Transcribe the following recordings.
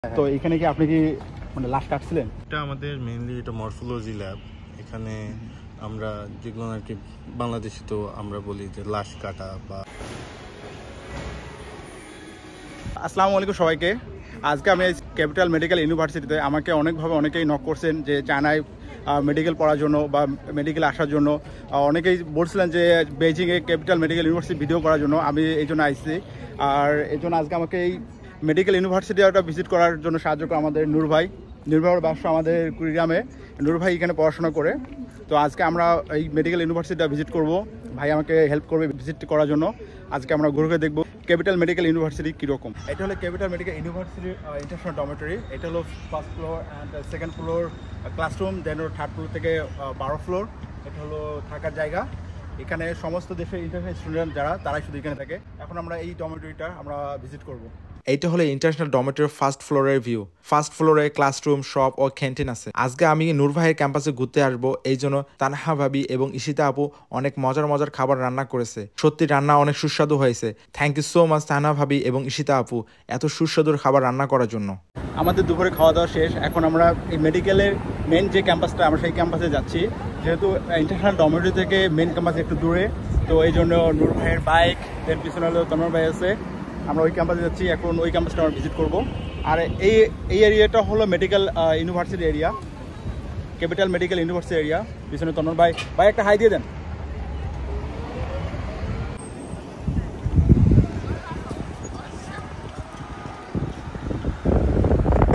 তো এখানে কি আপনি কি মানে লাশ কাটছিলেন? এটা আমাদের মেইনলি এটা মরফোলজি ল্যাব। এখানে আমরা যেগুলো আর কি বাংলাদেশে তো আমরা বলি যে লাশ কাটা বা। আসসালামু আলাইকুম সবাইকে। আজকে আমি ক্যাপিটাল মেডিকেল ইউনিভার্সিটিতে আমাকে অনেকেই নক করছেন যে চায়নায় মেডিকেল পড়ার জন্য বা মেডিকেল আসার জন্য। অনেকেই বলছিলেন যে বেইজিংয়ে ক্যাপিটাল মেডিকেল ইউনিভার্সিটি ভিডিও করার জন্য। আমি এই জন্য আসছি, আর এই জন্য আজকে আমাকে এই মেডিকেল ইউনিভার্সিটিটা ভিজিট করার জন্য সাহায্য করে আমাদের নূর ভাইয়ের বাসা আমাদের কুড়িগ্রামে। নূর ভাই এখানে পড়াশোনা করে। তো আজকে আমরা এই মেডিকেল ইউনিভার্সিটিটা ভিজিট করব। ভাই আমাকে হেল্প করবে ভিজিট করার জন্য। আজকে আমরা ঘুরে দেখব ক্যাপিটাল মেডিকেল ইউনিভার্সিটি কীরকম। এটা হলো ক্যাপিটাল মেডিকেল ইউনিভার্সিটির ইন্টারন্যাশনাল ডরমেটরি। এটা হলো first floor and second floor classroom, then third floor থেকে 12 ফ্লোর এটা হলো থাকার জায়গা। এখানে সমস্ত দেশের ইন্টারন্যাশনাল স্টুডেন্ট তারাই শুধু এখানে থাকে। এখন আমরা এই ডরমেটরিটা আমরা ভিজিট করব। এইটা হলো ইন্টারন্যাশনাল ডরমেটরি ফার্স্ট ফ্লোরের ভিউ। ফার্স্ট ফ্লোরে ক্লাসরুম, শপ ও ক্যান্টিন আছে। আজকে আমি নূর ভাইয়ের ক্যাম্পাসে ঘুরতে আসবো, এই জন্য তানহা ভাবি এবং ঈশিতা আপু অনেক মজার খাবার রান্না করেছে। সত্যি রান্না অনেক সুস্বাদু হয়েছে। Thank you so much Tanha ভাবি এবং ঈশিতা আপু এত সুস্বাদুর খাবার রান্না করার জন্য। আমাদের দুপুরে খাওয়া দাওয়া শেষ। এখন আমরা এই মেডিকেলের মেন যে ক্যাম্পাসটা আমরা সেই ক্যাম্পাসে যাচ্ছি। যেহেতু ইন্টারন্যাশনাল ডরমেটরি থেকে মেন ক্যাম্পাস একটু দূরে, তো এই জন্য নূর ভাইয়ের বাইক, দেন পিছনে হলো তন্ময় ভাই আছে। আমরা ওই ক্যাম্পাসে যাচ্ছি, এখন ওই ক্যাম্পাসটা আমরা ভিজিট করব। আর এই এরিয়াটা হলো medical university area, capital medical university area. পিছনে তন্ময় ভাই একটা হাই দিয়ে দেন।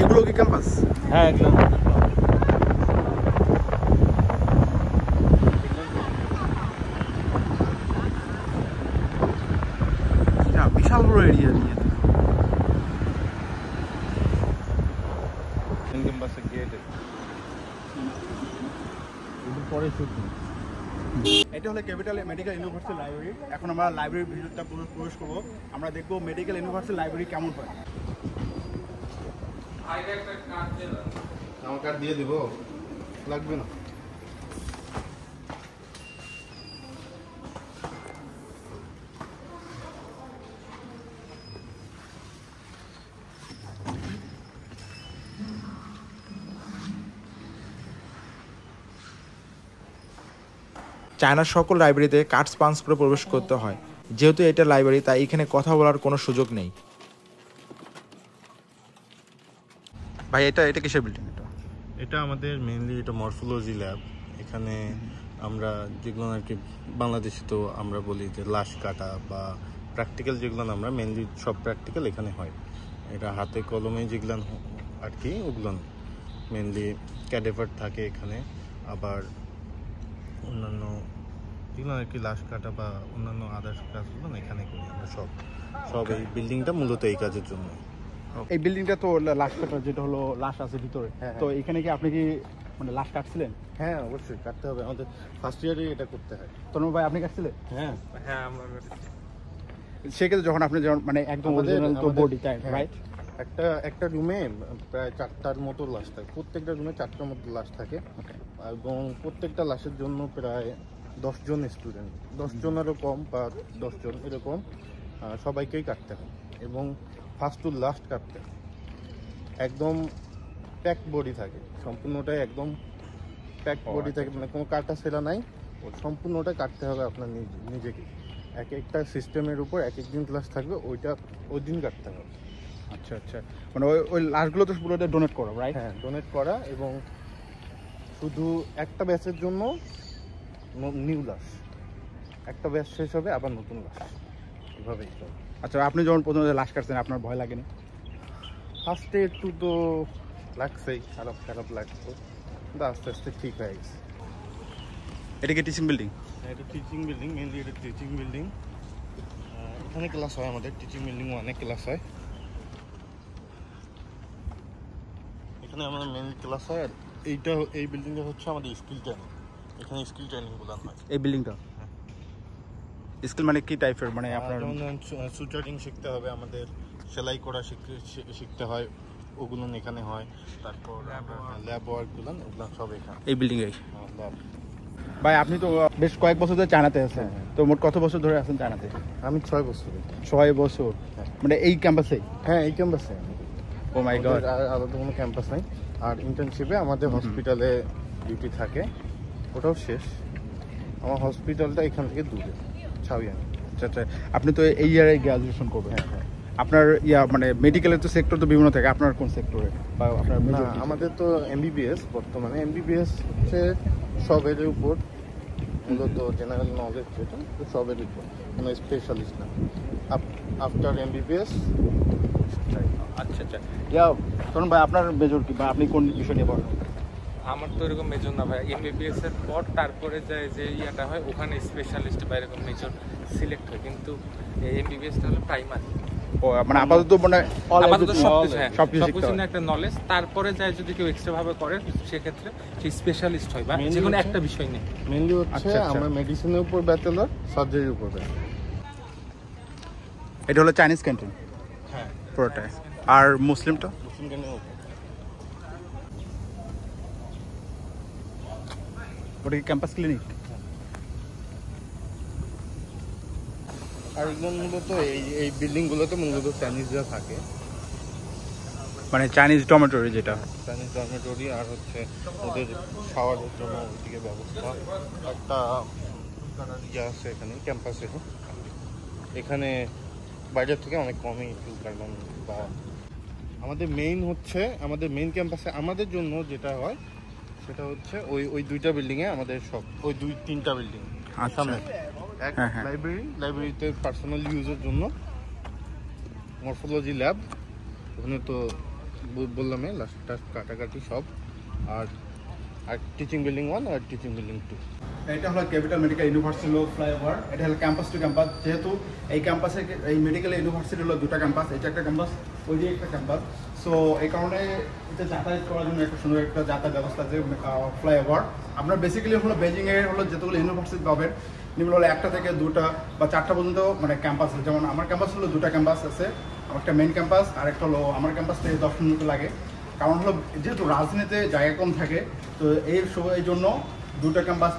এগুলো কি ক্যাম্পাস? হ্যাঁ, একদম। বিশাল বড় এরিয়া নিয়ে এটা হলো ক্যাপিটাল মেডিকেল ইউনিভার্সিটি লাইব্রেরি। এখন আমরা লাইব্রেরির ভিতরটা প্রবেশ করবো। আমরা দেখবো মেডিকেল ইউনিভার্সিটি লাইব্রেরি কেমন হয়। আমার কার্ড দিয়ে দিব, লাগবে না। চায়নার সকল লাইব্রেরিতে কার্ড পাঞ্চ করে প্রবেশ করতে হয়। যেহেতু এটা লাইব্রেরি, তাই এখানে কথা বলার কোনো সুযোগ নেই। ভাই এটা কিসের বিল্ডিং? এটা আমাদের মেইনলি এটা মরফোলজি ল্যাব। এখানে আমরা যেগুলো আর কি বাংলাদেশে তো আমরা বলি যে লাশ কাটা বা প্র্যাকটিক্যাল যেগুলো আমরা মেইনলি সব প্র্যাকটিক্যাল এখানে হয়। এটা হাতে কলমে যেগুলো আর কি ওগুলো মেইনলি ক্যাডেভার থাকে এখানে। আবার অন্যান্য যেগুলো আর কি লাশ কাটা বা অন্যান্য আদার্স কাজগুলো এখানে করি আমরা সব এই বিল্ডিংটা মূলত এই কাজের জন্য। এই বিল্ডিংটা তো লাশ কাটার, যেটা হলো লাশ আছে ভিতরে। তো এখানে কি আপনি কি মানে লাশ কাটছিলেন? হ্যাঁ, অবশ্যই কাটতে হবে, আমাদের ফার্স্ট ইয়ারে এটা করতে হয়। তন্ময় ভাই আপনি কাটছিলেন? হ্যাঁ, আমরা সেক্ষেত্রে যখন আপনি মানে একদম অরিজিনাল তো বডি তাই রাইট। একটা রুমে প্রায় 4টার মতো লাশ থাকে। প্রত্যেকটা রুমে 4টার মতো লাশ থাকে এবং প্রত্যেকটা লাশের জন্য প্রায় 10 জন স্টুডেন্ট, 10 জনেরও কম বা 10 জন এরকম সবাইকেই কাটতে হয়। এবং ফার্স্ট টু লাস্ট কাটতে হয়। একদম প্যাক বডি থাকে, সম্পূর্ণটাই একদম প্যাক বডি থাকে, মানে কোনো কাটা সেরা নাই। সম্পূর্ণটা কাটতে হবে আপনার নিজেকে। এক একটা সিস্টেমের উপর এক দিন ক্লাস থাকবে, ওই দিন কাটতে হবে। আচ্ছা, মানে ওই লাশগুলো তো পুরোটা ডোনেট করা রাইট? হ্যাঁ, ডোনেট করা, এবং শুধু একটা ব্যাচের জন্য নিউ লাশ, একটা ব্যাচ শেষ হবে আবার নতুন লাশ, এভাবেই। আচ্ছা, আপনি যখন প্রথমে লাশ কাটছেন আপনার ভয় লাগেনি? ফার্স্টে একটু তো লাগছেই, খারাপ লাগতো, কিন্তু আস্তে আস্তে ঠিক হয়ে গেছে। এটা কি টিচিং বিল্ডিং? এটা টিচিং বিল্ডিং, মেনলি এটা টিচিং বিল্ডিং। এখানে ক্লাস হয় আমাদের, টিচিং বিল্ডিং অনেক ক্লাস হয়। এখানে আমাদের মেন ক্লাস হয়। আর এই বিল্ডিংটা হচ্ছে আমাদের স্কিল ট্রেনিং। এখানে স্কিল ট্রেনিংগুলো হয়। এই বিল্ডিংটা স্কিল মানে কি টাইপের? মানে আপনার সুচারিং শিখতে হবে, আমাদের সেলাই করা শিখতে হয়, ওগুলো এখানে হয়। তারপর ল্যাব ওয়ার্কগুলো ওগুলো সব এখানে এই বিল্ডিংয়ে। ল্যাব। ভাই আপনি তো বেশ কয়েক বছর ধরে চায়নাতে আছেন, তো মোট কত বছর ধরে আছেন চায়নাতে? আমি 6 বছর। 6 বছর মানে এই ক্যাম্পাসে? হ্যাঁ, এই ক্যাম্পাসে। ও মাই গড। আলাদা কোনো ক্যাম্পাস নাই। আর ইন্টার্নশিপে আমাদের হসপিটালে ডিউটি থাকে, ওটাও শেষ। আমার হসপিটালটা এখান থেকে দূরে, ছাউয়ানি। আচ্ছা, আপনি তো এই ইয়ারে গ্র্যাজুয়েশন করবেন। হ্যাঁ। আপনার মানে মেডিকেলের তো সেক্টর তো বিভিন্ন থাকে, আপনার কোন সেক্টরে বা আপনার না, আমাদের তো এমবিবিএস, বর্তমানে এমবিবিএস হচ্ছে সবের উপর, মূলত জেনারেল নলেজ যেটা, তো সবের উপর, কোনো স্পেশালিস্ট না। After MBBS. আচ্ছা, তরুণ ভাই আপনার মেজর কি, বা আপনি কোন বিষয় নিয়ে পড়েন? আমার তো এরকম মেজর না ভাই, এমবিবিএস এর পর তারপরে যায় যে ইয়াটা হয়, ওখানে স্পেশালিস্ট বা এরকম মেজর সিলেক্ট হয়, কিন্তু এমবিবিএসটা হলো প্রাইমারি। ও মানে আপাতত মানে আপাতত সবকিছু, হ্যাঁ, সবকিছু সবকিছু নিয়ে একটা নলেজ, তারপরে যায় যদি কেউ এক্সট্রা ভাবে করে সেক্ষেত্রে সেই স্পেশালিস্ট হয় বা Mainly যে কোনো হচ্ছে- একটা বিষয় নিয়ে। মেনলি হচ্ছে আচ্ছা। আমার মেডিসিনের উপর ব্যাচেলর, সার্জারির উপর ব্যাচেলর। এটা হলো চাইনিজ ক্যান্টিন হ্যাঁ, পুরোটাই, আর মুসলিমটা মুসলিম ক্যান্টিনের উপর। ওটা কি ক্যাম্পাস ক্লিনিক? আর এগুলো মূলত এই বিল্ডিংগুলোতে মূলত চাইনিজরা থাকে, মানে চাইনিজ ডরমেটরি যেটা। চাইনিজ ডরমেটরি, আর হচ্ছে ওদের খাওয়ারের জন্য ওইদিকে ব্যবস্থা। একটা ইয়ে আছে এখানে ক্যাম্পাসে, এখানে বাইরের থেকে অনেক কমই চুল কাটলাম। বা আমাদের মেইন ক্যাম্পাসে আমাদের জন্য যেটা হয় সেটা হচ্ছে ওই দুইটা বিল্ডিংয়ে আমাদের সব, ওই 2-3টা বিল্ডিং আচ্ছা। সামনে এক হ্যাঁ। লাইব্রেরিতে পার্সোনাল ইউজের জন্য, মরফোলজি ল্যাব, ওখানে তো বললাম লাস্টটা কাটাকাটি সব, আর টিচিং বিল্ডিং 1 আর টিচিং বিল্ডিং 2। এটা হলো ক্যাপিটাল মেডিকেল ইউনিভার্সিটি হলো ফ্লাইওভার। এটা হলো ক্যাম্পাস টু ক্যাম্পাস, যেহেতু এই ক্যাম্পাসে এই মেডিকেল ইউনিভার্সিটি হলো দুটা ক্যাম্পাস, এটা একটা ক্যাম্পাস, ওই দিকে একটা ক্যাম্পাস। সো এই কারণে এটা যাতায়াত করার জন্য একটা সুন্দর একটা যাতায়াত ব্যবস্থা আছে, ফ্লাইওভার। আপনার বেসিক্যালি হলো বেজিংয়ে হলো যতগুলো ইউনিভার্সিটি পাবেন, এগুলো হলো 1টা থেকে 2টা বা 4টা পর্যন্ত মানে ক্যাম্পাস আছে। যেমন আমার ক্যাম্পাস হলো 2টা ক্যাম্পাস আছে, একটা মেইন ক্যাম্পাস আর একটা হলো আমার ক্যাম্পাস থেকে 10 মিনিট লাগে। কারণ হলো যেহেতু রাজনীতিতে জায়গা কম থাকে, তো এই জন্য 2টা ক্যাম্পাস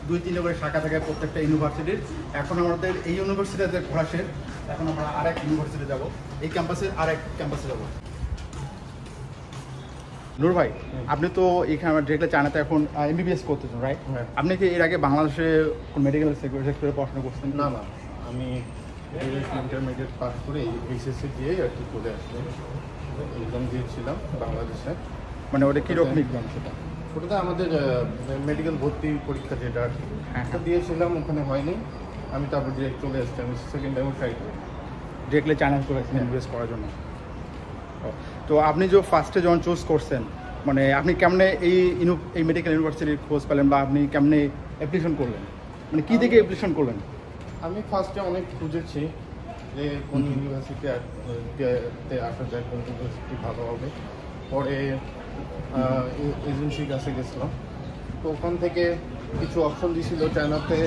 2-3 করে শাখা থাকে প্রত্যেকটা ইউনিভার্সিটির। এখন আমাদের এই ইউনিভার্সিটিতে ঘোরা শেষ, এখন আমরা আরেক ইউনিভার্সিটি যাব, এই ক্যাম্পাসের আরেক ক্যাম্পাসে যাব। নূর ভাই, আপনি তো এখানে ডিরেক্টলি চায়নাতে এখন এমবিবিএস করতেছেন, রাইট? হ্যাঁ। আপনি কি এর আগে বাংলাদেশে মেডিকেল সেক্টরে পড়াশোনা করছেন? না, আমি ইন্টারমিডিয়েট পাস করে এইচএসসি দিয়েই আর কি চলে আসলাম। এক্সাম দিয়েছিলাম বাংলাদেশে। মানে ওটা কীরকম এক্সাম সেটা? ওটাতে আমাদের মেডিকেল ভর্তি পরীক্ষা যেটা আর কি, হ্যাঁ। ওটা দিয়েছিলাম, ওখানে হয়নি। আমি তারপর ডিরেক্ট চলে এসেছি, আমি সেকেন্ড টাইমও ট্রাই করি। ডিরেক্টলি চায়না করেছেন এমবিবিএস করার জন্য। তো আপনি যে ফার্স্টে যখন চুজ করছেন, মানে আপনি কেমনে এই মেডিকেল ইউনিভার্সিটির খোঁজ পেলেন, বা আপনি কেমনে অ্যাপ্লিকেশন করলেন, মানে কী থেকে অ্যাপ্লিকেশন করলেন? আমি ফার্স্টে অনেক খুঁজেছি যে কোন ইউনিভার্সিটিতে আসা যায়, কোন ইউনিভার্সিটি ভালো হবে। পরে এজেন্সির কাছে গেছিলাম, তো ওখান থেকে কিছু অপশন দিয়েছিল, চায়নাতে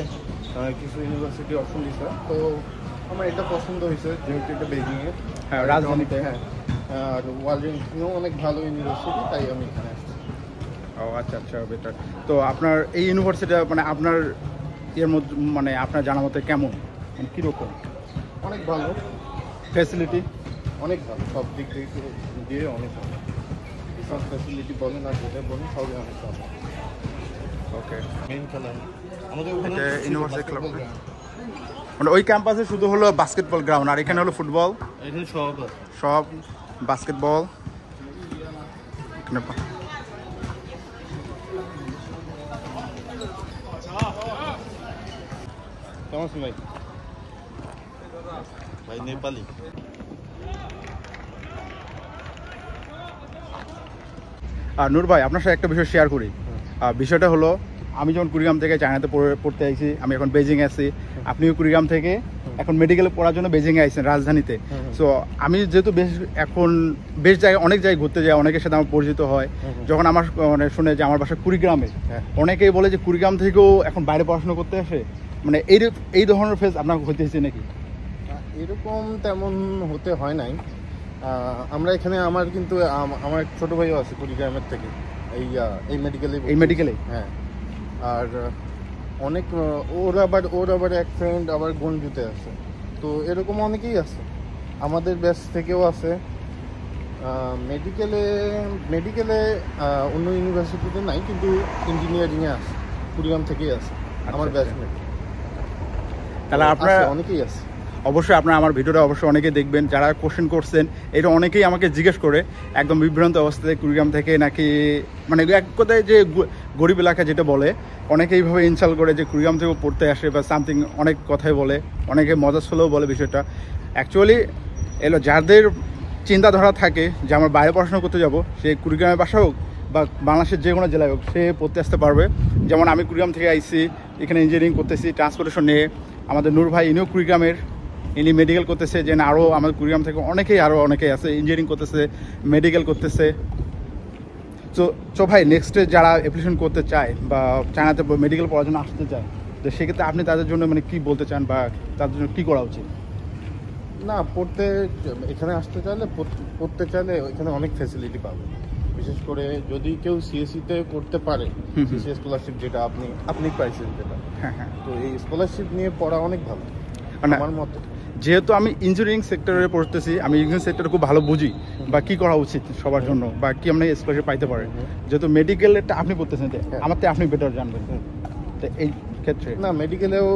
কিছু ইউনিভার্সিটি অপশন দিয়েছিল। তো আমার এটা পছন্দ হয়েছে, যেহেতু এটা বেজিংয়ে, হ্যাঁ, রাজধানীতে। হ্যাঁ, আর ওয়ার্ল্ড র্যাঙ্কিংও অনেক ভালো ইউনিভার্সিটি, তাই আমি এখানে আসছি। ও আচ্ছা, বেটার। তো আপনার এই ইউনিভার্সিটিটা মানে আপনার এর মধ্যে মানে আপনার জানা মতে কেমন, মানে কীরকম? অনেক ভালো, ফ্যাসিলিটি অনেক ভালো, সব দিক দিয়ে অনেক ভালো। সব ফ্যাসিলিটি বলেন আর যেটা বলেন সবই অনেক ভালো। ওকে। মেইন খেলা আমাদের ওখানে এটা ইউনিভার্সিটি ক্লাব, basketball ground। মানে ওই ক্যাম্পাসে শুধু হলো বাস্কেটবল গ্রাউন্ড, আর এখানে হলো ফুটবল, এখানে সব আছে। সব বাস্কেটবল। এখানে কেমন আছেন ভাই? ভাই নেপালি। আর নূর ভাই, আপনার সাথে একটা বিষয় শেয়ার করি। বিষয়টা হলো, আমি যখন কুড়িগ্রাম থেকে চায়নাতে পড়তে আইছি, আমি এখন বেজিংয়ে আছি, আপনিও কুড়িগ্রাম থেকে এখন মেডিকেলে পড়ার জন্য বেজিংয়ে আইছেন, রাজধানীতে। সো আমি যেহেতু বেশ জায়গায় অনেক জায়গায় ঘুরতে যাই, অনেকের সাথে আমার পরিচিত হয়। যখন আমার মানে শুনে যে আমার বাসা কুড়িগ্রামে, অনেকেই বলে যে কুড়িগ্রাম থেকেও এখন বাইরে পড়াশোনা করতে আসে, মানে এই ধরনের ফেস আপনার হতে হয়েছে নাকি? এরকম তেমন হতে হয় নাই। আমরা এখানে আমার কিন্তু আমার এক ছোটো ভাইও আছে কুড়িগ্রামের থেকে, এই মেডিকেলে। হ্যাঁ, আর অনেক ওর আবার এক ফ্রেন্ড আবার গঞ্জুতে আছে, তো এরকম অনেকেই আছে। আমাদের ব্যাচ থেকেও আছে, মেডিকেলে অন্য ইউনিভার্সিটিতে নাই, কিন্তু ইঞ্জিনিয়ারিংয়ে আছে, কুড়িগ্রাম থেকেই আছে আমার ব্যাচমেট। তাহলে আপনারা অনেকেই আছে। অবশ্যই আপনারা আমার ভিডিওটা অবশ্যই অনেকেই দেখবেন, যারা কোশ্চেন করছেন এটা অনেকেই আমাকে জিজ্ঞেস করে একদম বিভ্রান্ত অবস্থায় কুড়িগ্রাম থেকে নাকি, মানে এক কথায় যে গরিব এলাকা যেটা বলে, অনেকে এইভাবে ইনসাল করে যে কুড়িগ্রাম থেকে পড়তে আসে বা সামথিং অনেক কথাই বলে, অনেকে মজা ছলেও বলে বিষয়টা। অ্যাকচুয়ালি এলো যাদের চিন্তাধারা থাকে যে আমার বাইরে পড়াশোনা করতে যাব, সে কুড়িগ্রামের বাসা হোক বা বাংলাদেশের যে কোনো জেলায় হোক, সে পড়তে আসতে পারবে। যেমন আমি কুড়িগ্রাম থেকে আইসি, এখানে ইঞ্জিনিয়ারিং করতেছি ট্রান্সপোর্টেশন নিয়ে। আমাদের নূর ভাই ইনিও কুড়িগ্রামের, ইনি মেডিকেল করতেছে। যে আরও আমাদের কুড়িগ্রাম থেকে অনেকেই আছে ইঞ্জিনিয়ারিং করতেছে, মেডিকেল করতেছে। তো ভাই নেক্সটে যারা অ্যাপ্লিকেশন করতে চায় বা চায়নাতে মেডিকেল পড়ার জন্য আসতে চায়, তো সেক্ষেত্রে আপনি তাদের জন্য মানে কী বলতে চান বা তাদের জন্য কী করা উচিত? না, এখানে আসতে পড়তে চাইলে এখানে অনেক ফ্যাসিলিটি পাবে। বিশেষ করে যদি কেউ সিএসসিতে করতে পারে, সিএসসি স্কলারশিপ যেটা আপনি পাইছেন যেটা, তো এই স্কলারশিপ নিয়ে পড়া অনেক ভালো আমার মতে। যেহেতু আমি ইঞ্জিনিয়ারিং সেক্টরে পড়তেছি, আমি ইঞ্জিনিয়ারিং সেক্টরে খুব ভালো বুঝি বা কী করা উচিত সবার জন্য বা কি আমরা স্কলারশিপ পাইতে পারে। যেহেতু মেডিকেলটা আপনি পড়তেছেন, আমার থেকে আপনি বেটার জানবেন। তো এই ক্ষেত্রে না, মেডিকেলেও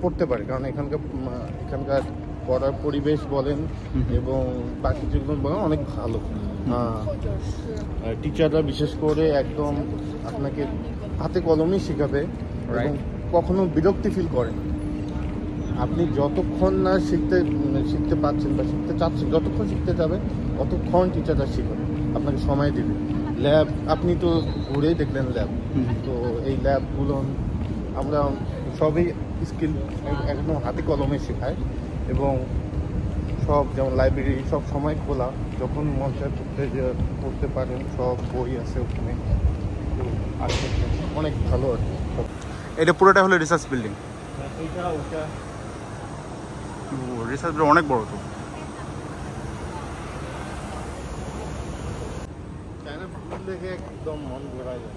পড়তে পারে, কারণ এখানকার পড়ার পরিবেশ বলেন এবং বাকি যেগুলো বলেন অনেক ভালো। টিচাররা বিশেষ করে একদম আপনাকে হাতে কলমেই শেখাবে এবং কখনো বিরক্তি ফিল করেন। আপনি যতক্ষণ না শিখতে পারছেন বা শিখতে চাচ্ছেন, যতক্ষণ শিখতে যাবেন অতক্ষণ টিচাররা শিখাবে, আপনাকে সময় দেবে। ল্যাব আপনি তো ঘুরেই দেখলেন ল্যাব, তো এই ল্যাবগুলো আমরা সবই স্কিল একদম হাতে কলমে শেখায় এবং সব যেমন লাইব্রেরি সব সময় খোলা, যখন মন চায় পড়তে পারেন, সব বই আছে ওখানে। তো অনেক ভালো আর কি। এটা পুরোটা হলো রিসার্চ বিল্ডিং। এইটা ওটা রিসার্চ বিল্ডিং অনেক বড়। তো চায়না ফুল দেখে একদম মন ভরা যায়।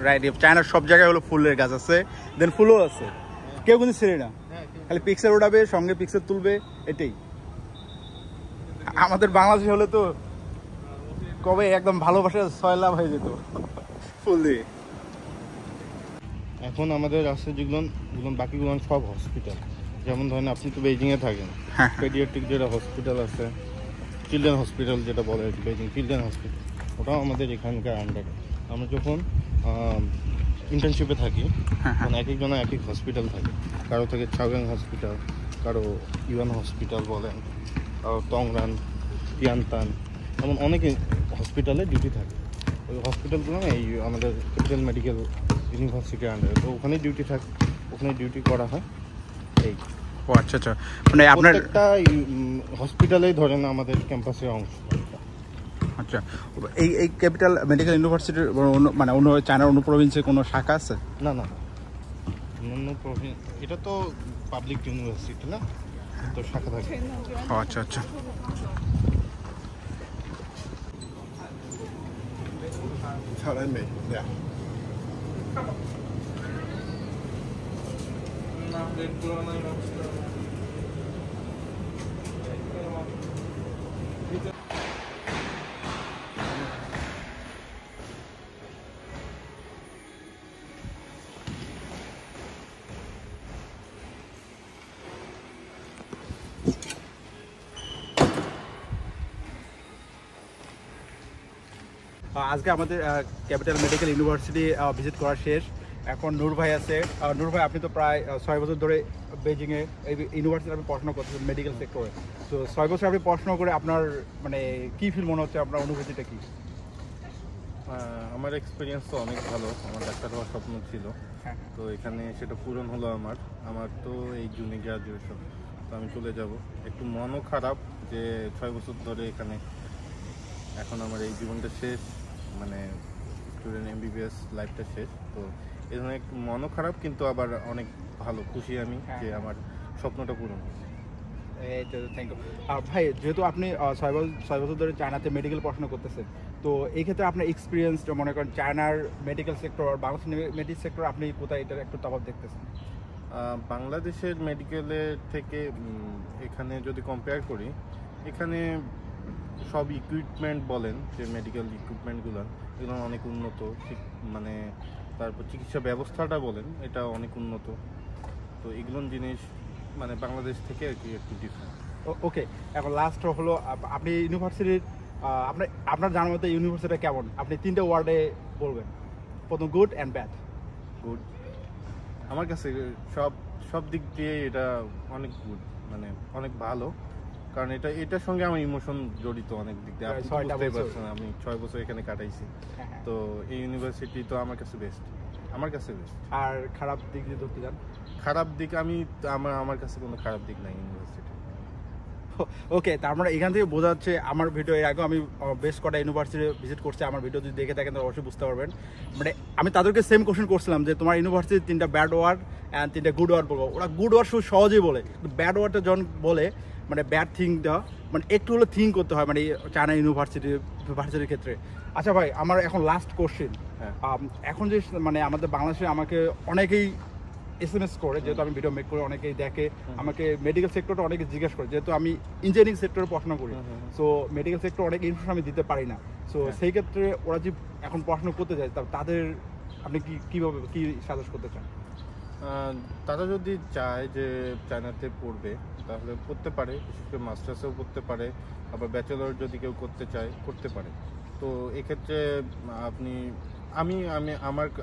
রাইট, চায়নার সব জায়গায় হলো ফুলের গাছ আছে, দেন ফুলও আছে, কেউ কিন্তু ছেড়ে না, খালি পিক্সেল উঠাবে, সঙ্গে পিক্সেল তুলবে, এটাই। আমাদের বাংলাদেশে হলে তো কবে একদম ভালোবাসা সয়লাভ হয়ে যেত ফুল দিয়ে। এখন আমাদের আছে যেগুলো বাকিগুলো সব হসপিটাল। যেমন ধরেন আপনি তো বেইজিংয়ে থাকেন, পেডিয়াট্রিক যেটা হসপিটাল আছে, চিলড্রেন হসপিটাল যেটা বলে বেইজিং চিলড্রেন হসপিটাল, ওটাও আমাদের এখানকার আন্ডারে। আমরা যখন ইন্টার্নশিপে থাকি তখন এক একজনের এক এক হসপিটাল থাকে। কারো থাকে ছাউগাং হসপিটাল, কারো ইউএন হসপিটাল বলেন, কারো টংরান, তিয়ানতান, এমন অনেক হসপিটালে ডিউটি থাকে। ওই হসপিটালগুলো এই আমাদের ক্যাপিটাল মেডিকেল ইউনিভার্সিটির আন্ডারে, তো ওখানেই ডিউটি থাকে, ওখানে ডিউটি করা হয়। এই ও আচ্ছা আচ্ছা, মানে আপনার একটা হসপিটালেই ধরেন আমাদের ক্যাম্পাসের অংশ। আচ্ছা, এই ক্যাপিটাল মেডিকেল ইউনিভার্সিটির মানে অন্য চায়নার অন্য প্রভিন্সে কোনো শাখা আছে? না না, অন্য প্রভিন্স, এটা তো পাবলিক ইউনিভার্সিটি না, তো শাখা থাকে। ও আচ্ছা আচ্ছা। আজকে আমাদের ক্যাপিটাল মেডিকেল ইউনিভার্সিটি ভিজিট করা শেষ। এখন নূর ভাই আছে। নূর ভাই, আপনি তো প্রায় 6 বছর ধরে বেজিংয়ে এই ইউনিভার্সিটি আপনি পড়াশোনা করতেছেন মেডিকেল সেক্টরে। তো 6 বছর আপনি পড়াশোনা করে আপনার মানে কী ফিল মনে হচ্ছে, আপনার অনুভূতিটা কী? আমার এক্সপিরিয়েন্স তো অনেক ভালো। আমার ডাক্তার হওয়ার স্বপ্ন ছিল, তো এখানে সেটা পূরণ হলো। আমার তো এই জুনে গ্রাজুয়েশন, তো আমি চলে যাব। একটু মনও খারাপ যে 6 বছর ধরে এখানে, এখন আমার এই জীবনটা শেষ, মানে স্টুডেন্ট এমবিবিএস লাইফটা শেষ। তো এই জন্য একটু মনও খারাপ, কিন্তু আবার অনেক ভালো খুশি আমি যে আমার স্বপ্নটা পূরণ হয়েছে। এই তো থ্যাংক ইউ। ভাই, যেহেতু আপনি 6 বছর ধরে চায়নাতে মেডিকেল পড়াশোনা করতেছেন, তো এই ক্ষেত্রে আপনার এক্সপিরিয়েন্সটা মনে করেন চায়নার মেডিকেল সেক্টর আর বাংলাদেশের মেডিকেল সেক্টর, আপনি কোথায় এটার একটু তফাৎ দেখতেছেন? বাংলাদেশের মেডিকেলের থেকে এখানে যদি কম্পেয়ার করি, এখানে সব ইকুইপমেন্ট বলেন, যে মেডিকেল ইকুইপমেন্টগুলো, এগুলো অনেক উন্নত, মানে তারপর চিকিৎসা ব্যবস্থাটা বলেন, এটা অনেক উন্নত। তো এগুলো জিনিস মানে বাংলাদেশ থেকে আর কি একটু ডিফারেন্ট। ওকে, এখন লাস্ট হলো আপনি ইউনিভার্সিটির আপনার জানার মতো ইউনিভার্সিটি কেমন, আপনি 3টে ওয়ার্ডে বলবেন। প্রথম গুড অ্যান্ড ব্যাড। গুড, আমার কাছে সব দিক দিয়ে এটা অনেক গুড, মানে অনেক ভালো, কারণ এটার সঙ্গে আমার ইমোশন জড়িত অনেক দিক দিয়ে। আপনি বুঝতেই পারছেন, আমি 6 বছর এখানে কাটাইছি, তো এই ইউনিভার্সিটি তো আমার কাছে বেস্ট, আমার কাছে বেস্ট। আর খারাপ দিক যদি ধরতে যান? খারাপ দিক আমার কাছে কোনো খারাপ দিক নাই ইউনিভার্সিটি। ওকে, তার মানে এখান থেকে বোঝা যাচ্ছে, আমার ভিডিও এর আগেও আমি বেশ কটা ইউনিভার্সিটি ভিজিট করছি, আমার ভিডিও যদি দেখে থাকেন তাহলে অবশ্যই বুঝতে পারবেন। মানে আমি তাদেরকে সেম কোশ্চেন করছিলাম যে তোমার ইউনিভার্সিটির 3টা ব্যাড ওয়ার্ড অ্যান্ড 3টা গুড ওয়ার্ড বলবো। ওরা গুড ওয়ার্ড খুব সহজেই বলে, ব্যাড ওয়ার্ডটা যখন বলে মানে ব্যাড থিং দেওয়া, মানে একটু হলে থিঙ্ক করতে হয় মানে চায়না ইউনিভার্সিটির ক্ষেত্রে। আচ্ছা ভাই, আমার এখন লাস্ট কোশ্চেন, এখন যে মানে আমাদের বাংলাদেশে আমাকে অনেকেই SMS করে, যেহেতু আমি ভিডিও মেক করে, অনেকেই দেখে আমাকে মেডিকেল সেক্টরটা অনেকে জিজ্ঞেস করে, যেহেতু আমি ইঞ্জিনিয়ারিং সেক্টরে পড়াশোনা করি, সো মেডিকেল সেক্টর অনেক ইনফরমেশন আমি দিতে পারি না। সো সেই ক্ষেত্রে ওরা যে এখন পড়াশোনা করতে যায়, তাদের আপনি কীভাবে কি সাজেস্ট করতে চান? তারা যদি চায় যে চায়নাতে পড়বে তাহলে করতে পারে, বিশেষ করে মাস্টার্সেও করতে পারে, আবার ব্যাচেলর যদি কেউ করতে চায় করতে পারে। তো এক্ষেত্রে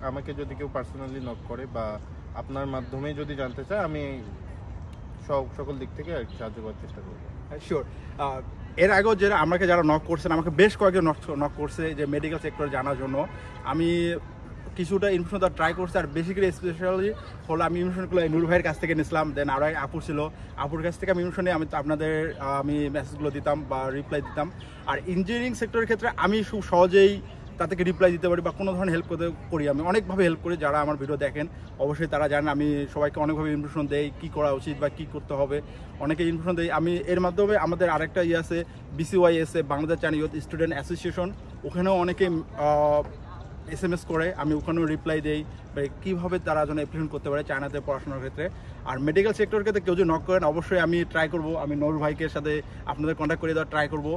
আমাকে যদি কেউ পার্সোনালি নক করে বা আপনার মাধ্যমে যদি জানতে চায়, আমি সকল দিক থেকে সাহায্য করার চেষ্টা করবো। শিওর। এর আগেও যারা নক করছেন, আমাকে বেশ কয়েকজন নক করছে যে মেডিকেল সেক্টরে জানার জন্য। আমি কিছুটা ইনফরমেশন দেওয়ার ট্রাই করছি, আর বেসিক্যালি স্পেশালি হলো আমি ইনফরমেশনগুলো নূর ভাইয়ের কাছ থেকে নিয়েছিলাম, দেন আরও আপু ছিল, আপুর কাছ থেকে আমি ইনফরমেশন নিয়ে আমি মেসেজগুলো দিতাম বা রিপ্লাই দিতাম। আর ইঞ্জিনিয়ারিং সেক্টরের ক্ষেত্রে আমি খুব সহজেই তাদেরকে রিপ্লাই দিতে পারি বা কোনো ধরনের হেল্প করতে করি, আমি অনেকভাবে হেল্প করি। যারা আমার ভিডিও দেখেন অবশ্যই তারা জানেন আমি সবাইকে অনেকভাবে ইনফরমেশন দেই, কী করা উচিত বা কী করতে হবে, অনেকে ইনফরমেশন দেই। আমি এর মাধ্যমে আমাদের আরেকটা আছে BCYS, Bangladesh China youth student association, ওখানেও অনেকে SMS করে, আমি ওখানেও রিপ্লাই দেই কীভাবে তারা যেন অ্যাপ্লিকেশন করতে পারে চায়নাতে পড়াশোনার ক্ষেত্রে। আর মেডিকেল সেক্টরের ক্ষেত্রে কেউ যদি নক করেন অবশ্যই আমি ট্রাই করবো, আমি নূর ভাইকে সাথে আপনাদের কন্ট্যাক্ট করে দেওয়ার ট্রাই করবো,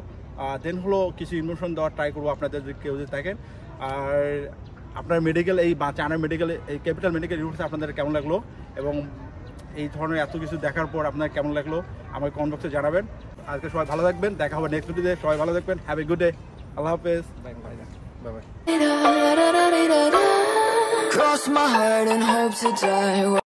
দেন হলো কিছু ইনফরমেশন দেওয়ার ট্রাই করবো আপনাদের যদি কেউ যদি থাকেন। আর আপনার medical China medical capital medical university আপনাদের কেমন লাগলো, এবং এই ধরনের এত কিছু দেখার পর আপনার কেমন লাগলো আমাকে কমেন্ট বক্সে জানাবেন। আজকে সবাই ভালো থাকবেন, দেখা হবে নেক্সট ভিডিওতে। সবাই ভালো থাকবেন, হ্যাভ এ গুড ডে, আল্লাহ হাফেজ, bye bye. Cross my heart and hope to die.